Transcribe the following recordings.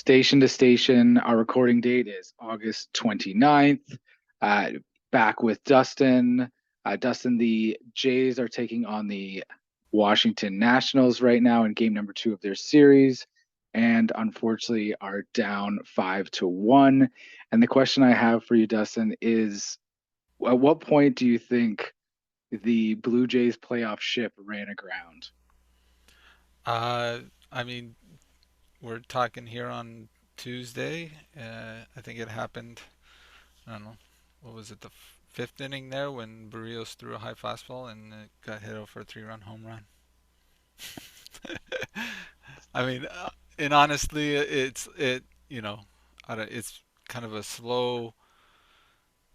Station to station, our recording date is August 29th. Uh, Back with Dustin. Dustin, the Jays are taking on the Washington Nationals right now in game number two of their series, and unfortunately are down 5-1. And the question I have for you, Dustin, is at what point do you think the Blue Jays playoff ship ran aground? Uh, I mean, we're talking here on Tuesday. I think it happened. I don't know. What was it? The fifth inning there when Barrios threw a high fastball and it got hit out for a three-run home run. I mean, and honestly, it's it. You know, it's kind of a slow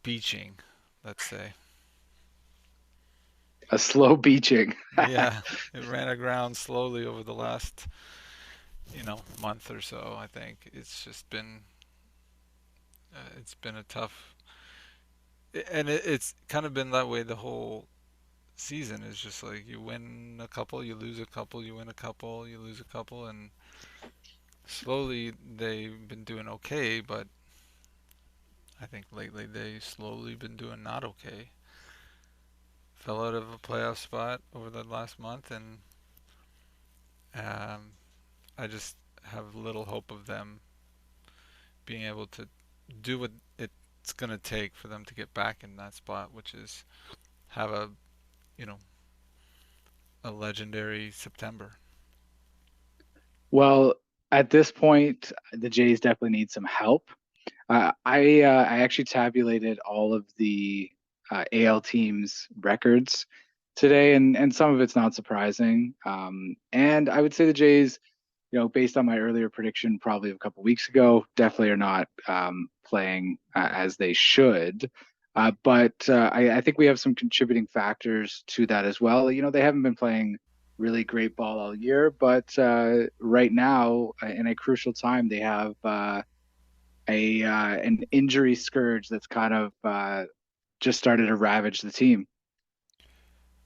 beaching, let's say. A slow beaching. Yeah, it ran aground slowly over the last, month or so. I think it's been a tough and it's kind of been that way the whole season. It's just like you win a couple, you lose a couple, you win a couple, you lose a couple, and slowly they've been doing okay, but I think lately they slowly been doing not okay. Fell out of a playoff spot over the last month, and um, I just have little hope of them being able to do what it's going to take for them to get back in that spot, which is have you know, a legendary September. Well, at this point, the Jays definitely need some help. I actually tabulated all of the AL teams' records today, and some of it's not surprising. And I would say the Jays, based on my earlier prediction, probably a couple weeks ago, definitely are not playing as they should. But I think we have some contributing factors to that as well. They haven't been playing really great ball all year, but right now, in a crucial time, they have a an injury scourge that's kind of just started to ravage the team.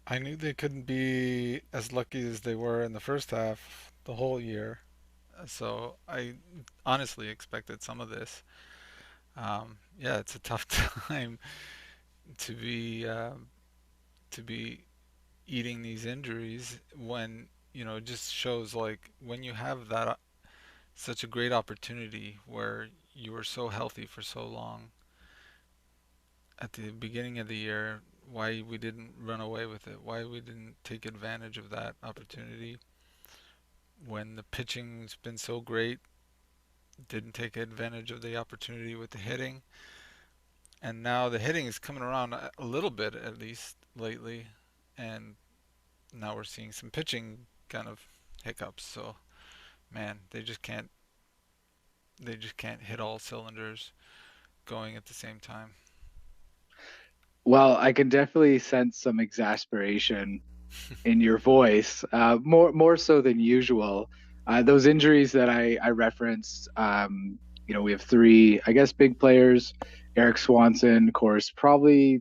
I knew they couldn't be as lucky as they were in the first half the whole year. So I honestly expected some of this. Yeah, it's a tough time to be to be eating these injuries when it just shows like when you have that such a great opportunity where you were so healthy for so long at the beginning of the year, why we didn't run away with it, why we didn't take advantage of that opportunity when the pitching's been so great, didn't take advantage of the opportunity with the hitting. And now the hitting is coming around a little bit at least lately. And now we're seeing some pitching kind of hiccups. So, man, they just can't hit all cylinders going at the same time. Well, I can definitely sense some exasperation in your voice, more so than usual. Those injuries that I referenced, we have three, I guess, big players. Eric Swanson, of course, probably,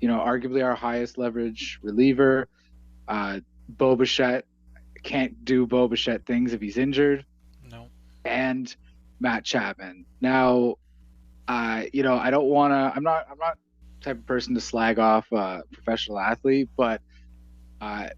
arguably our highest leverage reliever. Uh, Bo Bichette can't do Bo Bichette things if he's injured, No. and Matt Chapman. Now, I don't want to. I'm not the type of person to slag off a professional athlete, but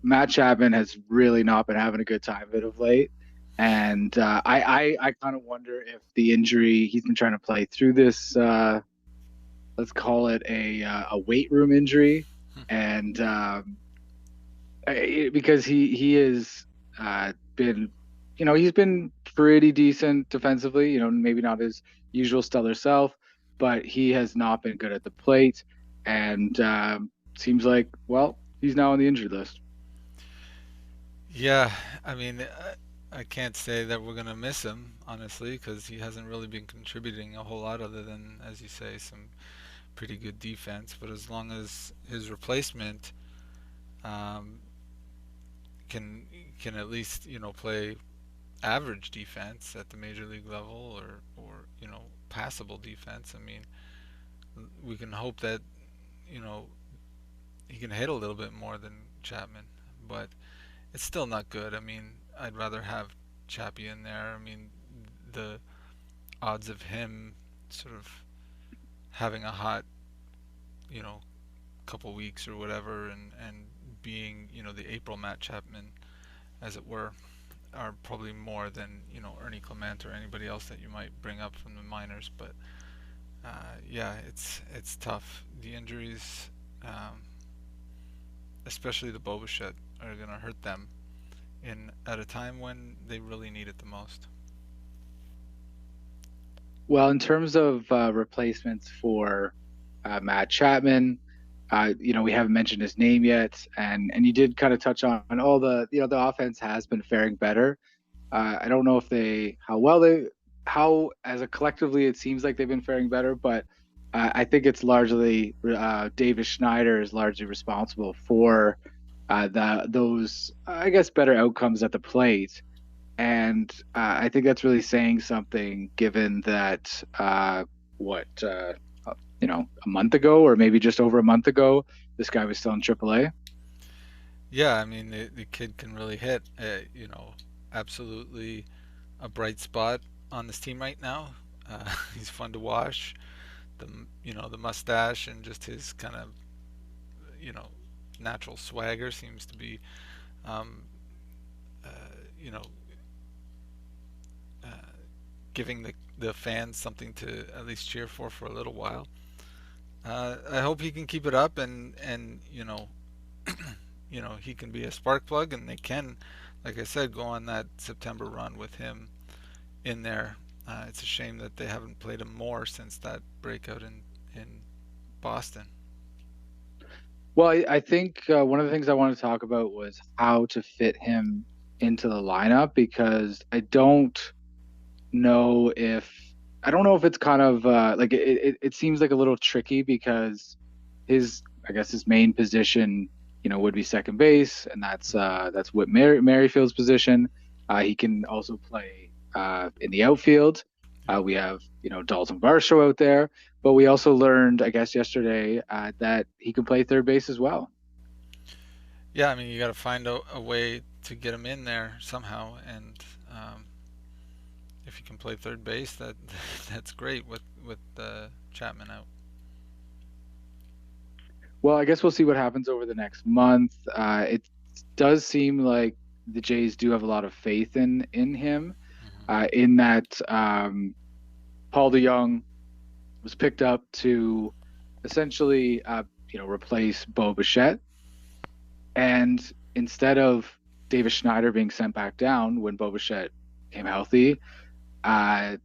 Matt Chapman has really not been having a good time of it of late. And I kind of wonder if the injury he's been trying to play through this, let's call it a weight room injury, and because he has been, he's been pretty decent defensively. Maybe not his usual stellar self, but he has not been good at the plate, and seems like, well, he's now on the injured list. Yeah, I mean, I can't say that we're gonna miss him honestly because he hasn't really been contributing a whole lot other than, as you say, some pretty good defense. But as long as his replacement um, can can at least play average defense at the major league level or passable defense. I mean, we can hope that you know he can hit a little bit more than Chapman, but it's still not good. I mean, I'd rather have Chappie in there. I mean, the odds of him sort of having a hot, you know, couple weeks or whatever, and being, the April Matt Chapman, as it were, are probably more than, Ernie Clement or anybody else that you might bring up from the minors. But yeah, it's tough. The injuries, um, especially the Boba are going to hurt them in at a time when they really need it the most. Well, in terms of replacements for Matt Chapman, we haven't mentioned his name yet, and you did kind of touch on all the offense has been faring better. I don't know if how as a collectively it seems like they've been faring better, but I think it's largely Davis Schneider is largely responsible for those I guess better outcomes at the plate. And I think that's really saying something given that what a month ago or maybe just over a month ago, this guy was still in AAA. Yeah, I mean the kid can really hit. Absolutely a bright spot on this team right now. He's fun to watch. The mustache and just his kind of you know natural swagger seems to be um, uh, you know uh, giving the fans something to at least cheer for a little while. I hope he can keep it up, and he can be a spark plug, and they can, like I said, go on that September run with him in there. It's a shame that they haven't played him more since that breakout in Boston. Well, I think one of the things I wanted to talk about was how to fit him into the lineup because know if I don't know if it's kind of like it seems like a little tricky because his I guess his main position would be second base and that's what Merrifield's position. He can also play in the outfield. Yep. We have Dalton Varsho out there, but we also learned I guess yesterday that he can play third base as well. Yeah, I mean you got to find a way to get him in there somehow, and um, if you can play third base, that's great with Chapman out. Well, I guess we'll see what happens over the next month. It does seem like the Jays do have a lot of faith in him. Hmm. In that Paul DeYoung was picked up to essentially replace Bo Bichette, and instead of Davis Schneider being sent back down when Bo Bichette came healthy, uh,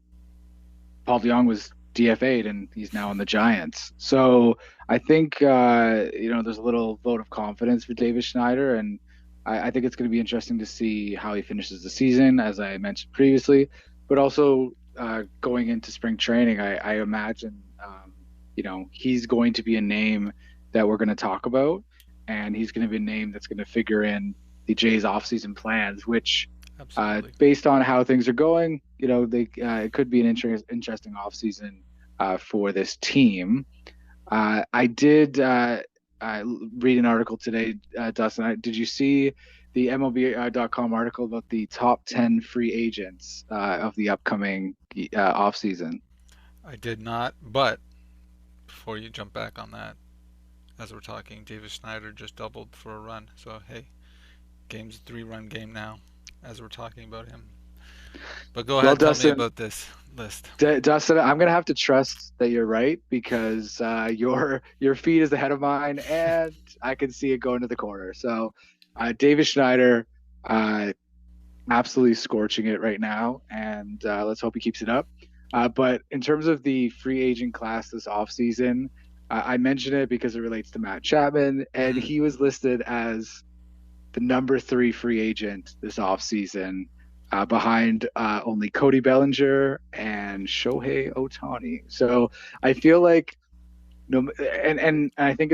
Paul DeYoung was DFA'd and he's now on the Giants. So I think there's a little vote of confidence for Davis Schneider, and I think it's going to be interesting to see how he finishes the season, as I mentioned previously. But also going into spring training, I imagine he's going to be a name that we're going to talk about, and he's going to be a name that's going to figure in the Jays offseason plans, which Absolutely. based on how things are going, they it could be an interesting offseason for this team. I did read an article today, Dustin. Did you see the MLB.com article about the top 10 free agents of the upcoming offseason? I did not, but before you jump back on that, as we're talking, Davis Schneider just doubled for a run. So hey, game's a 3-run game now, as we're talking about him. But go Well, ahead, tell me Dustin, about this list. Dustin, I'm gonna have to trust that you're right because your feed is ahead of mine, and I can see it going to the corner. So, David Schneider, uh, absolutely scorching it right now, and let's hope he keeps it up. But in terms of the free agent class this offseason, I mention it because it relates to Matt Chapman, and Mm-hmm. he was listed as the number 3 free agent this offseason, behind only Cody Bellinger and Shohei Ohtani. So I feel like no, and I think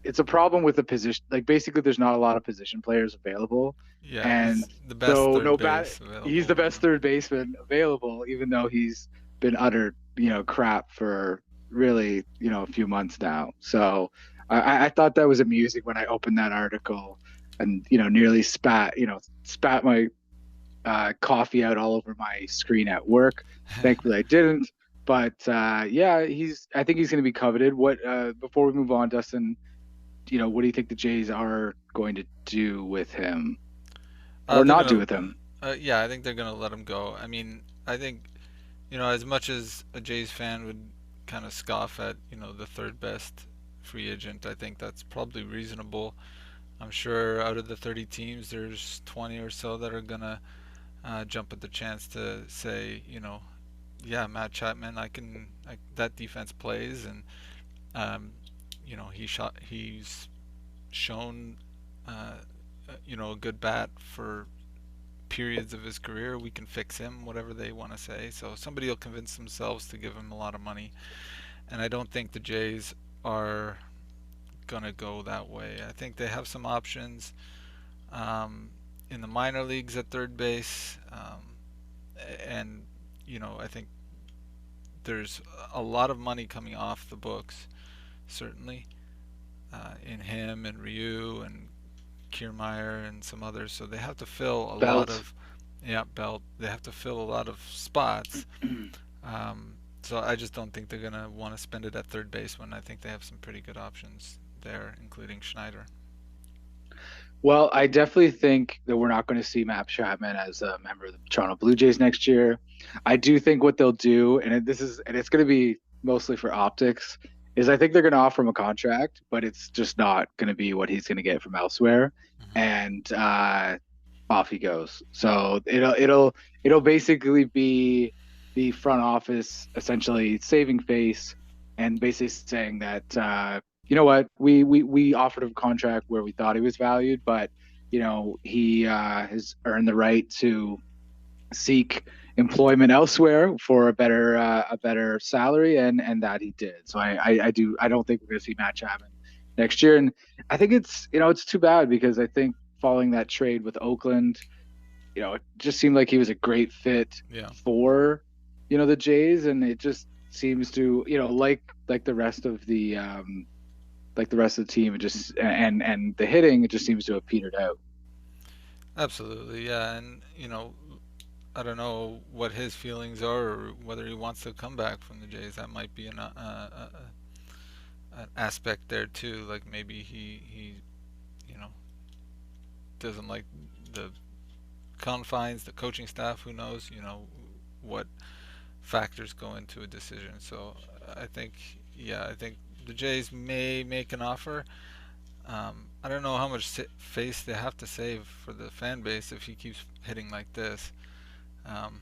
it's a problem with the position. Like basically, there's not a lot of position players available, Yeah, and he's the best so third no bad. base He's available. the best third baseman available, even though he's been utter crap for really a few months now. So I thought that was amusing when I opened that article and nearly spat my coffee out all over my screen at work. Thankfully, I didn't. But yeah, I think he's going to be coveted. What before we move on, Dustin, what do you think the Jays are going to do with him or They're not do gonna, with him? yeah, I think they're gonna let him go. I mean, I think as much as a Jays fan would kind of scoff at the third best free agent, I think that's probably reasonable. I'm sure out of the 30 teams, there's 20 or so that are gonna jump at the chance to say, yeah, Matt Chapman, that defense plays, and um, he's shown, uh, a good bat for periods of his career. We can fix him, whatever they want to say. So somebody will convince themselves to give him a lot of money, and I don't think the Jays are gonna go that way. I think they have some options um, in the minor leagues at third base, and I think there's a lot of money coming off the books, certainly, in him and Ryu and Kiermaier and some others. So they have to fill a lot Belt. of, yeah, belt. They have to fill a lot of spots. Um, so I just don't think they're gonna want to spend it at third base when I think they have some pretty good options there, including Schneider. Well, I definitely think that we're not going to see Matt Chapman as a member of the Toronto Blue Jays next year. I do think what they'll do, and it's going to be mostly for optics, is I think they're going to offer him a contract, but it's just not going to be what he's going to get from elsewhere, Hmm. and off he goes. So it'll basically be the front office essentially saving face and basically saying that you know what, we offered him a contract where we thought he was valued, but he has earned the right to seek employment elsewhere for a better salary, and that he did. So I don't think we're going to see Matt Chapman next year, and I think it's too bad because I think following that trade with Oakland, it just seemed like he was a great fit Yeah, for the Jays, and it just seems to like the rest of the team, it just and the hitting, it just seems to have petered out. absolutely. Yeah, and I don't know what his feelings are or whether he wants to come back from the Jays. That might be an aspect there too. Like maybe he you know doesn't like the confines, the coaching staff. Who knows? What factors go into a decision. So I think, yeah, I think the Jays may make an offer. I don't know how much face they have to save for the fan base if he keeps hitting like this. Um,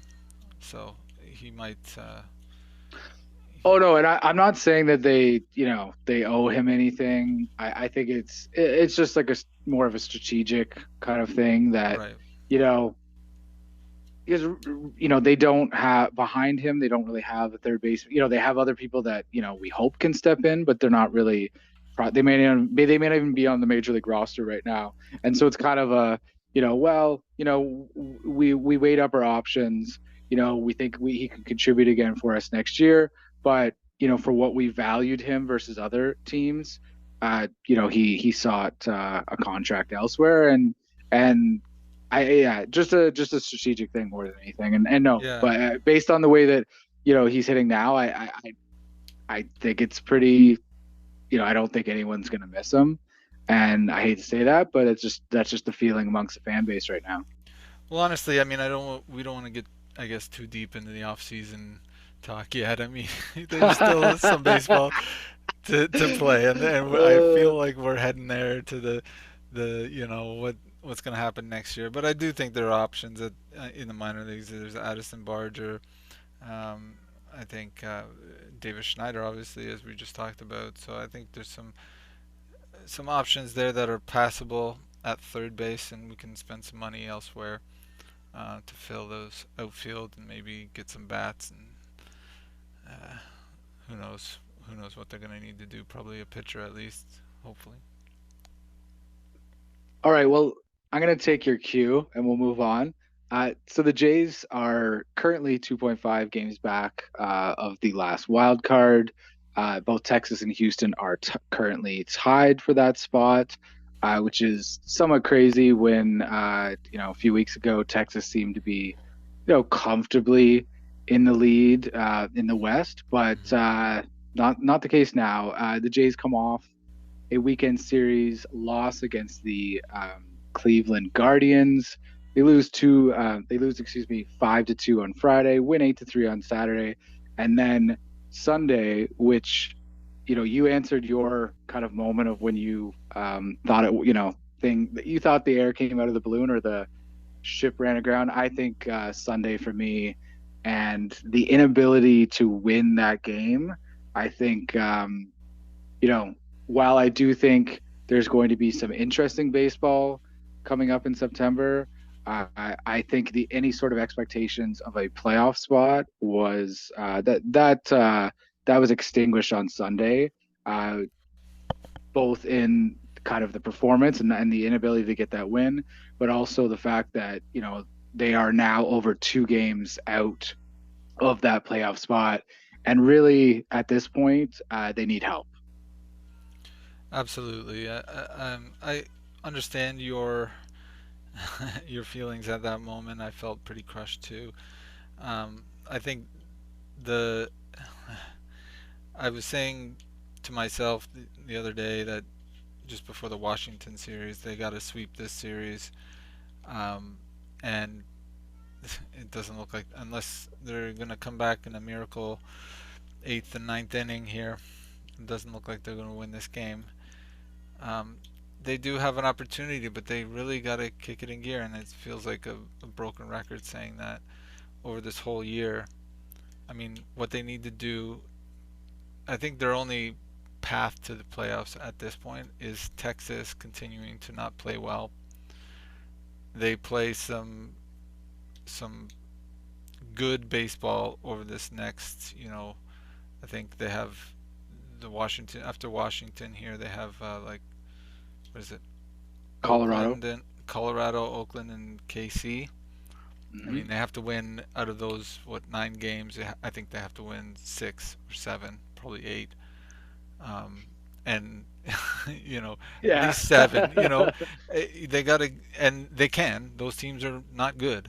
so he might. Oh no, and I'm not saying that they owe him anything. I think it's just like more of a strategic kind of thing that Right. you know because they don't have behind him, they don't really have a third base. They have other people that we hope can step in, but they're not really. They may not even be on the major league roster right now, and so it's kind of a well, we weighed up our options. We think he could contribute again for us next year, but for what we valued him versus other teams, he sought a contract elsewhere, and yeah, just a strategic thing more than anything. And no, Yeah. but based on the way that he's hitting now, I think it's pretty. I don't think anyone's gonna miss him, and I hate to say that, but that's just the feeling amongst the fan base right now. Well, honestly, I mean, I don't. We don't want to get, I guess, too deep into the off season talk yet. I mean, there's still some baseball to play, and I Uh, feel like we're heading there to the what's going to happen next year. But I do think there are options in the minor leagues. There's Addison Barger. Um, I think David Schneider, obviously, as we just talked about. So I think there's some options there that are passable at third base, and we can spend some money elsewhere to fill those outfield and maybe get some bats. And uh, who knows? Who knows what they're going to need to do? Probably a pitcher at least, hopefully. All right, well, I'm going to take your cue and we'll move on. So the Jays are currently 2.5 games back of the last wild card. Both Texas and Houston are currently tied for that spot. which is somewhat crazy when a few weeks ago Texas seemed to be comfortably in the lead in the West, but Mhm. not the case now. The Jays come off a weekend series loss against the Cleveland Guardians. They lose, excuse me, 5-2 on Friday, win 8-3 on Saturday, and then Sunday, which you answered your kind of moment of when you thought it, thing that you thought the air came out of the balloon or the ship ran aground. I think Sunday for me, and the inability to win that game. I think you know, while I do think there's going to be some interesting baseball coming up in September, I think the any sort of expectations of a playoff spot was that was extinguished on Sunday, uh, both in kind of the performance and the inability to get that win, but also the fact that they are now over 2 games out of that playoff spot, and really at this point they need help. Absolutely. I understand your your feelings at that moment. I felt pretty crushed too. I think the I was saying to myself the other day that just before the Washington series, they got to sweep this series, um, and it doesn't look like unless they're gonna come back in a miracle eighth and ninth inning here. It doesn't look like they're gonna win this game. Um, they do have an opportunity, but they really got to kick it in gear, and it feels like a broken record saying that over this whole year. I mean, what they need to do, I think their only path to the playoffs at this point is Texas continuing to not play well. They play some good baseball over this next, I think they have the Washington after Washington here they have like what is it? Colorado. Oakland and Colorado, Oakland and KC. I Hmm. mean, they have to win out of those what 9 games. I think they have to win 6 or 7, probably 8. Um, and at Yeah. least 7. They gotta and they can. Those teams are not good,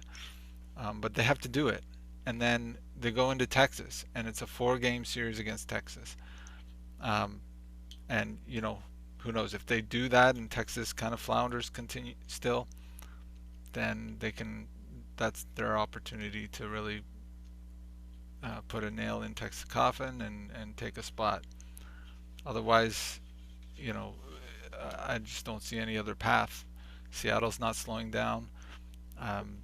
but they have to do it. And then they go into Texas, and it's a 4-game series against Texas. Um, and who knows if they do that and Texas kind of flounders continue still, then they can. That's their opportunity to really put a nail in Texas coffin and take a spot. Otherwise, you know, I just don't see any other path. Seattle's not slowing down. Um,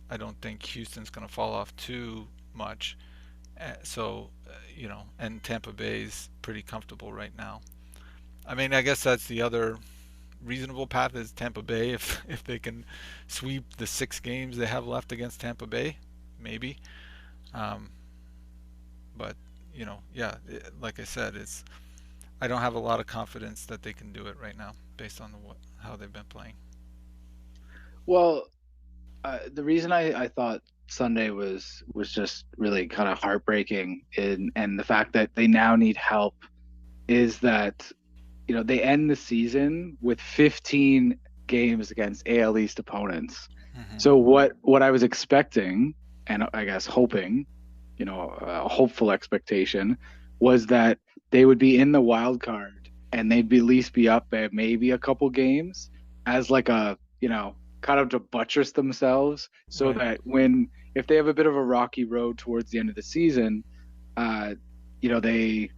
I don't think Houston's going to fall off too much. And Tampa Bay's pretty comfortable right now. I mean, I guess that's the other reasonable path is Tampa Bay if they can sweep the 6 games they have left against Tampa Bay, maybe. Um, but yeah, like I said, it's I don't have a lot of confidence that they can do it right now based on how they've been playing. Well, the reason I thought Sunday was just really kind of heartbreaking in and the fact that they now need help is that they end the season with 15 games against AL East opponents. Hmm. So what I was expecting, and I guess hoping, a hopeful expectation, was that they would be in the wild card and they'd be at least be up at maybe a couple games as like a, kind of to buttress themselves so Right. that when if they have a bit of a rocky road towards the end of the season, uh, they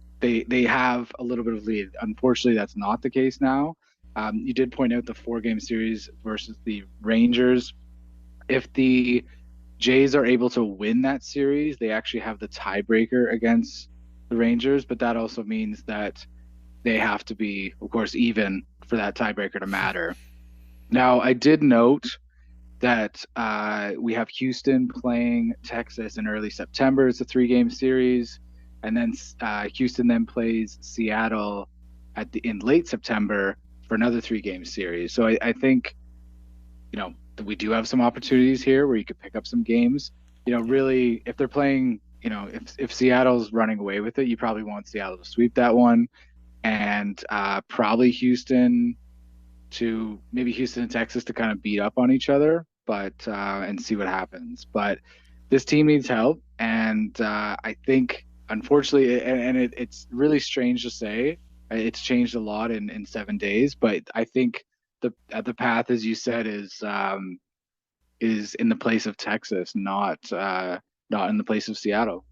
have a little bit of lead. Unfortunately, that's not the case now. You did point out the 4 game series versus the Rangers. If the Jays are able to win that series, they actually have the tiebreaker against the Rangers, but that also means that they have to be, of course, even for that tiebreaker to matter. Now, I did note that we have Houston playing Texas in early September. It's a 3 game series, and then Houston then plays Seattle in late September for another 3 game series. So I think that we do have some opportunities here where you could pick up some games. Yeah. Really, if they're playing, if Seattle's running away with it, you probably want Seattle to sweep that one, and probably Houston. to maybe Houston and Texas to kind of beat up on each other, but and see what happens. But this team needs help, and I think unfortunately, it's really strange to say, it's changed a lot in 7 days, but I think the path, as you said, is in the place of Texas, not in the place of Seattle.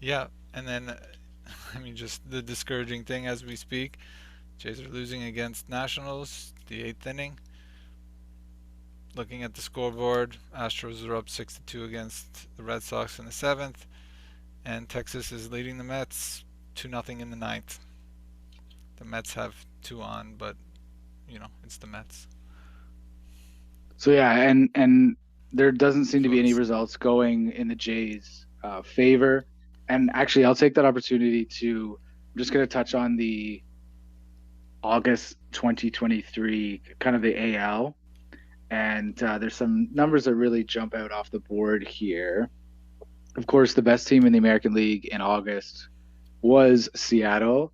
Yeah, and then I mean, just the discouraging thing as we speak. Jays are losing against Nationals, the eighth inning. Looking at the scoreboard, Astros are up 6-2 against the Red Sox in the seventh, and Texas is leading the Mets 2-0 in the ninth. The Mets have two on, but it's the Mets. So yeah, and there doesn't seem to So be any it's results going in the Jays' favor. And actually, I'll take that opportunity to. I'm just going to touch on the August 2023, kind of the AL, and there's some numbers that really jump out off the board here. Of course, the best team in the American League in August was Seattle,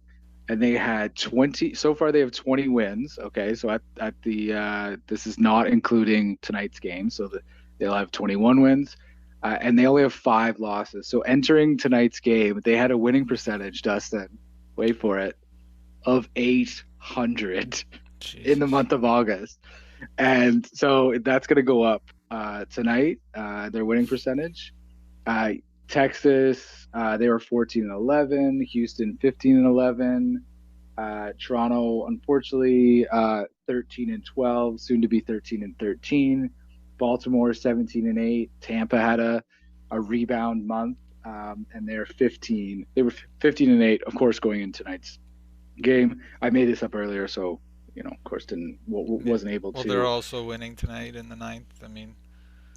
and they had 20. So far, they have 20 wins. Okay, so at the this is not including tonight's game, so they'll have 21 wins, and they only have 5 losses. So entering tonight's game, they had a winning percentage, Dustin, wait for it, of 800 in the Jesus. month of August, and so that's going to go up tonight. Their winning percentage. Uh, Texas, they were 14 and 11. Houston, 15 and 11. Toronto, unfortunately, 13 and 12, soon to be 13 and 13. Baltimore, 17 and 8. Tampa had a rebound month, and they're 15. They were 15 and 8, of course, going in tonight's game. I made this up earlier, so of course, didn't Yeah. wasn't able Well, they're to. also winning tonight in the ninth. I mean,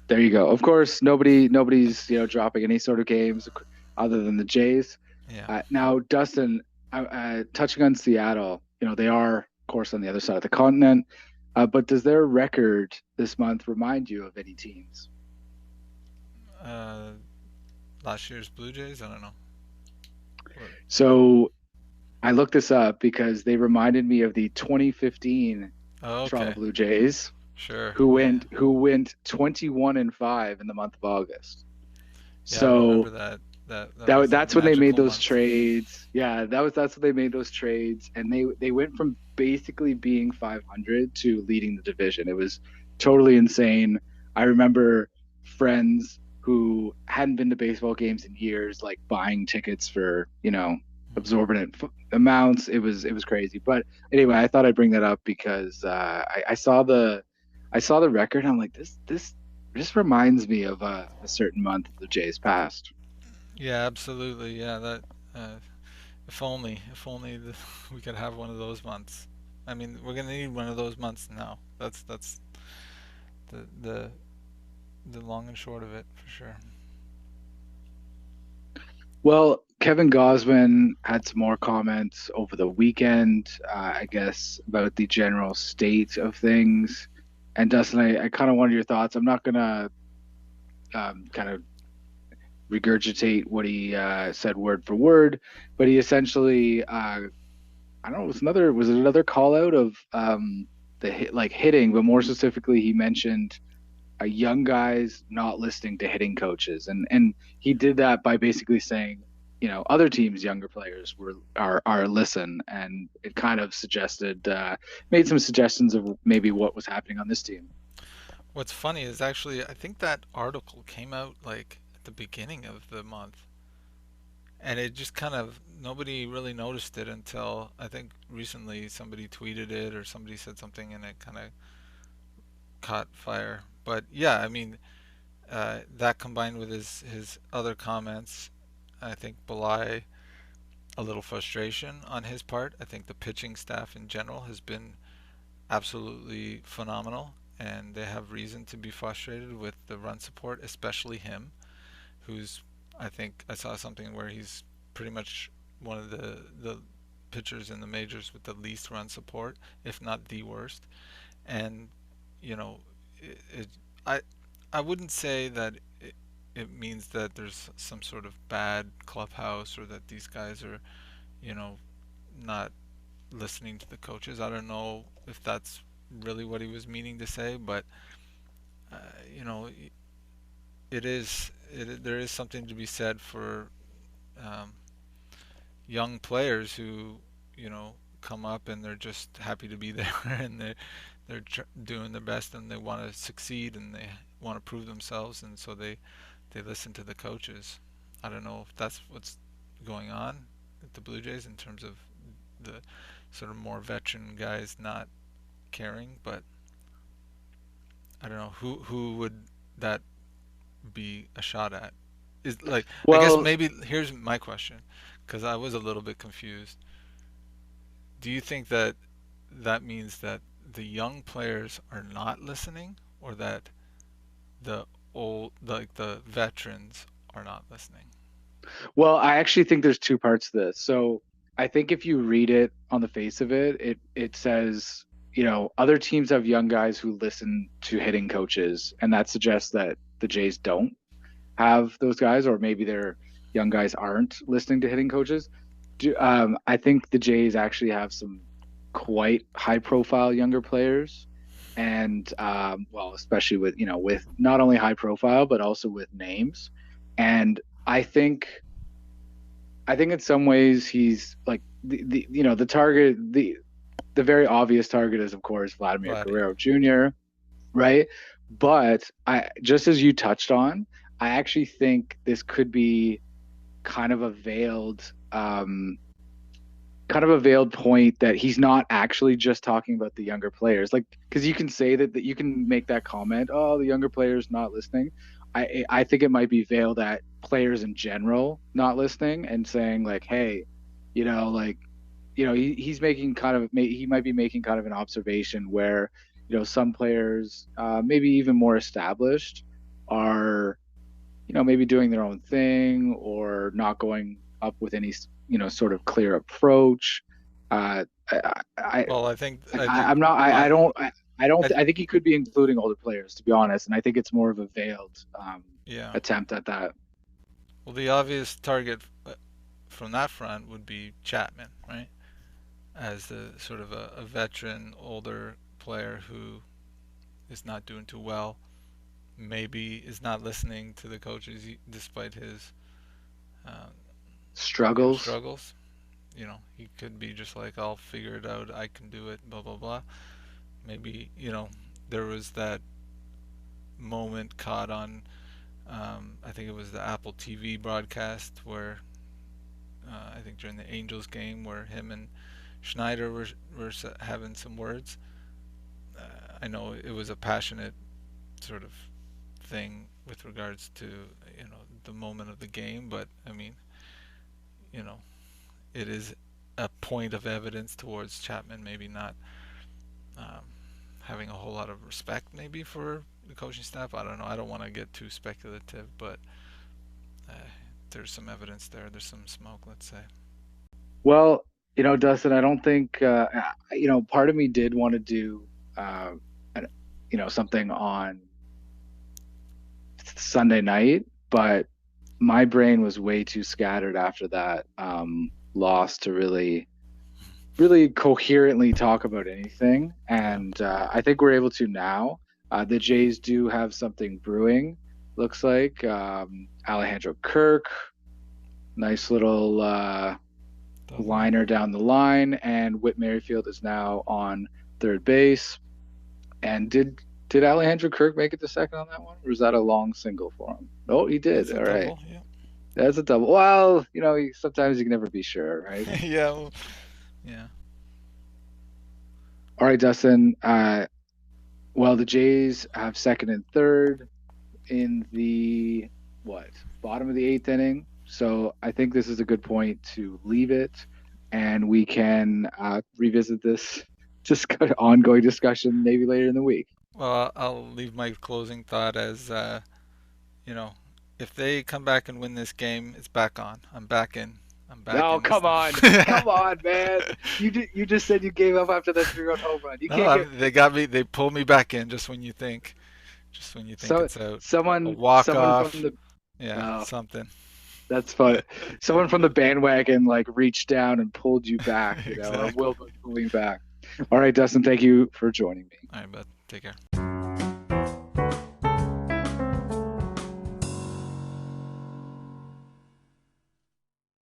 There you go. Of course, nobody's dropping any sort of games other than the Jays. yeah. Now, Dustin, touching on Seattle, they are, of course, on the other side of the continent. But does their record this month remind you of any teams? Uh, Last year's Blue Jays. I don't know. What? So I looked this up because they reminded me of the 2015 Oh, Toronto okay. Blue Jays, Sure. who Yeah. went 21-5 in the month of August. Yeah, I remember So that. That was a that's when they made magical those month. trades. Yeah, that's when they made those trades, and they went from basically being 500 to leading the division. It was totally insane. I remember friends who hadn't been to baseball games in years, like buying tickets for absorbent amounts. It was crazy. But anyway, I thought I'd bring that up because I saw the record. And I'm like, this reminds me of a certain month of the Jays past. Yeah, absolutely. Yeah, that. Uh, if only we could have one of those months. I mean, we're gonna need one of those months now. That's the the long and short of it for sure. Well, Kevin Gosman had some more comments over the weekend, I guess, about the general state of things. And Dustin, I kind of wanted your thoughts. I'm not gonna kind of regurgitate what he said word for word, but he essentially, I don't know, was it another call out of the hit, like hitting, but more specifically, he mentioned young guys not listening to hitting coaches, and he did that by basically saying, other teams' younger players are listen, and it kind of suggested made some suggestions of maybe what was happening on this team. What's funny is actually I think that article came out like at the beginning of the month, and it just kind of nobody really noticed it until I think recently somebody tweeted it or somebody said something and it kind of caught fire. But yeah, I mean, that combined with his other comments, I think belie a little frustration on his part. I think the pitching staff in general has been absolutely phenomenal, and they have reason to be frustrated with the run support, especially him, who's I think I saw something where he's pretty much one of the pitchers in the majors with the least run support, if not the worst. And you know, it I I wouldn't say that it means that there's some sort of bad clubhouse or that these guys are, you know, not listening to the coaches. I don't know if that's really what he was meaning to say, but uh, you know, there is something to be said for um, young players who, you know, come up and they're just happy to be there and they're doing their best and they want to succeed and they want to prove themselves and so they listen to the coaches. I don't know if that's what's going on at the Blue Jays in terms of the sort of more veteran guys not caring, but I don't know who would that be a shot at. Is like I guess Well, maybe here's my question because I was a little bit confused. Do you think that that means that the young players are not listening or that the like the veterans are not listening? well, I actually think there's two parts to this. So I think if you read it on the face of it, it says, other teams have young guys who listen to hitting coaches, and that suggests that the Jays don't have those guys, or maybe their young guys aren't listening to hitting coaches. I think the Jays actually have some quite high profile younger players. And well, especially with not only high profile, but also with names. And I think I think in some ways he's like the target, the very obvious target is of course Vladimir Vladdy. Guerrero Jr., right? But I, just as you touched on, I actually think this could be kind of a veiled kind of a veiled point that he's not actually just talking about the younger players. Like, because you can say that you can make that comment, oh, the younger players not listening. I think it might be veiled at players in general not listening and saying like, hey, like, he's making kind of he might be making kind of an observation where some players, maybe even more established, are maybe doing their own thing or not going up with any sort of clear approach. Well, I think I'm not my I I think he could be including older players, to be honest, and I think it's more of a veiled yeah. attempt at that. Well, the obvious target from that front would be Chapman, right? As the sort of a veteran, older player who is not doing too well, maybe is not listening to the coaches despite his uh, Struggles. struggles. He could be just like, I'll figure it out, I can do it, blah, blah, blah. Maybe, there was that moment caught on, I think it was the Apple TV broadcast where, I think during the Angels game, where him and Schneider were having some words. I know it was a passionate sort of thing with regards to, the moment of the game, but I mean, you know, it is a point of evidence towards Chapman maybe not um, having a whole lot of respect maybe for the coaching staff. I don't know. I don't want to get too speculative, but uh, there's some evidence there. There's some smoke, let's say. Well, Dustin, I don't think part of me did want to do uh, something on Sunday night, but my brain was way too scattered after that loss to really coherently talk about anything. Yeah, And I think we're able to now. The Jays do have something brewing. Looks like Alejandro Kirk, nice little double. liner down the line, and Whit Merrifield is now on third base. And did Alejandro Kirk make it to second on that one, or was that a long single for him? Oh, he did. That's a All right, double. Yeah. that's a double. Well, sometimes you can never be sure, right? Yeah. Well, yeah. All right, Dustin. Well, the Jays have second and third in the what bottom of the eighth inning. So I think this is a good point to leave it, and we can revisit this just ongoing discussion maybe later in the week. Well, I'll leave my closing thought as you know, if they come back and win this game, it's back on. I'm back in. I'm back No, in this come thing. on, man. You just said you gave up after that 3-run home run. You No, can't get they got me. They pulled me back in just when you think so it's out. A walk someone from off, the yeah, oh, something. that's fun. Someone from the bandwagon like reached down and pulled you back, or Exactly. will be pulling back. All right, Dustin, thank you for joining me. All right, but take care.